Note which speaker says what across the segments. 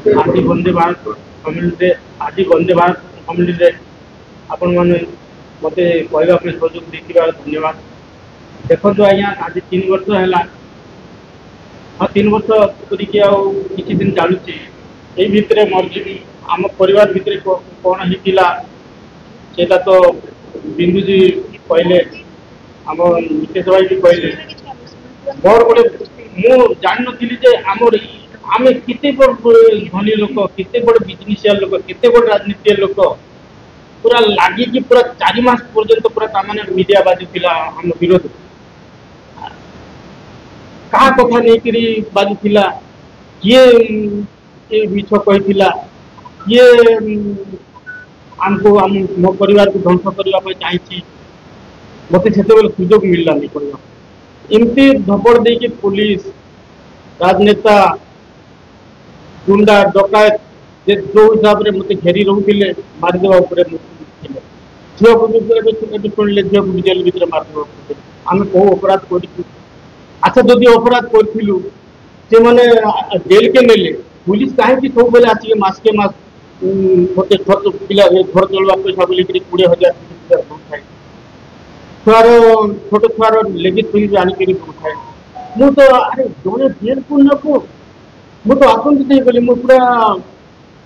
Speaker 1: आज वंदे भारत कम्युनिटी आज वंदे भारत कम्युनिटी आपण मैंने मत कहवाई सहयोग देथिबार धन्यवाद। देखो आज्ञा आज 3 वर्ष है हाँ 3 वर्ष करके किसी दिन चलुचे ये भितर मोर आम परिवार भितर कौन होता सेटा तो बिंदुजी कहले आम नितेश भाई भी कहले मोर गोटे मु जान नी आमर आम केते बड़ धनी लोक केते बड़ बिजनेसिया लोक केते बड़ राजनीति लोक पूरा लगी पूरा 4 मास पर्यंत पूरा तामाने मीडिया बाजुला आम विरोध कहा कथा नहीं बाजुला किए मिछ कही किए आमको आम मो परिवार को ध्वंस करने चाहिए मत से सुजोग मिललानी कहवा एमती धपड़ दे पुलिस राजनेता गुंडा डकायत जो हिसाब से मत घेरी रोते मारिदेवा झील को शुणिले झील को जेल भितर मारिदेवा आम कौ अपराध कर अच्छा जदि अपराध करूँ से मैंने जेल के नेले पुलिस कहीं सब बेले आसिक मसके मस मत खर्च पिला घर चलवा पैसा बोल 20,000 30,000 दौଥାଏ छुआर छोट छुआर लेगिस फिल्म आनिक दौଥାଏ मु तो अरे जड़े जेल को नबू मु तो आतंकित हो गली पूरा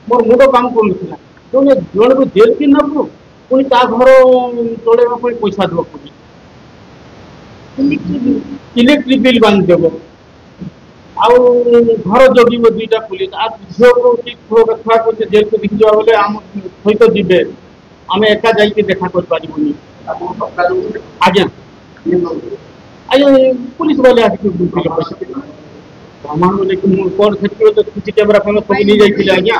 Speaker 1: मोर मुंड काम करूला जड़े जड़े को जेल की नबू पुणी ता घर चलवा पैसा देव पड़े इलेक्ट्रिक बिल बांधिदेव आउ घर जगिब 2टा पुलिस आ झील को छुआ को जेल को देखी जावा बोले आम सहित जीवे आम एका जाइए देखा कर पारिबुनी आज्ञा आज्ञा पुलिस वाले आसिक प्रमाण बोले कि कौन से तो सीसी कैमरा फोन सब नहीं जाइए आज्ञा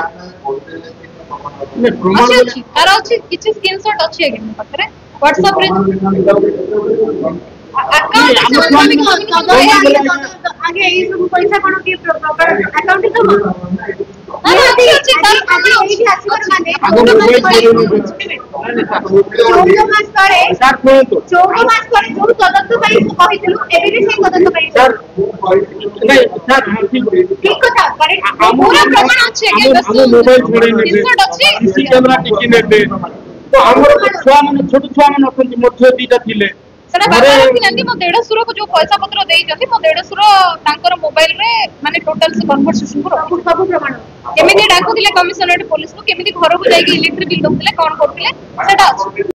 Speaker 2: प्रमाण अछि तार अछि किछि स्क्रीनशॉट अछि आगे मो पाखरे व्हाट्सएप रे अकाउंट आगे ए सब पैसा कोन के अकाउंट तो अच्छी अच्छी तार आगे एठी आसीबर माने 14 मास करे सर 14 मास करे जो तदंत पई कहितलु एबे से तदंत पई सर
Speaker 1: नहीं सर हम
Speaker 2: ठीक कथा करे पूरा प्रमाण अछि आगे बस
Speaker 1: मोबाइल छोड़े ने
Speaker 2: स्क्रीनशॉट अछि
Speaker 1: सीसी कैमरा टिकी नेबे तो हमर छुआ माने छोट छुआ माने अपन मोठे 2टा थिले
Speaker 2: सेना बाबा रखिनांती मो देड़सुर को जो पैसा पत्र देई जति मो देड़सुर तांकर मोबाइल रे माने टोटल से कन्वर्सेशन को सब प्रमाण केमिति डाकुतिले कमिशनरेट पुलिस को केमिति घर को जाई इलेक्ट्रिक बिल दउतिले कोन करतिले सेटा अछि।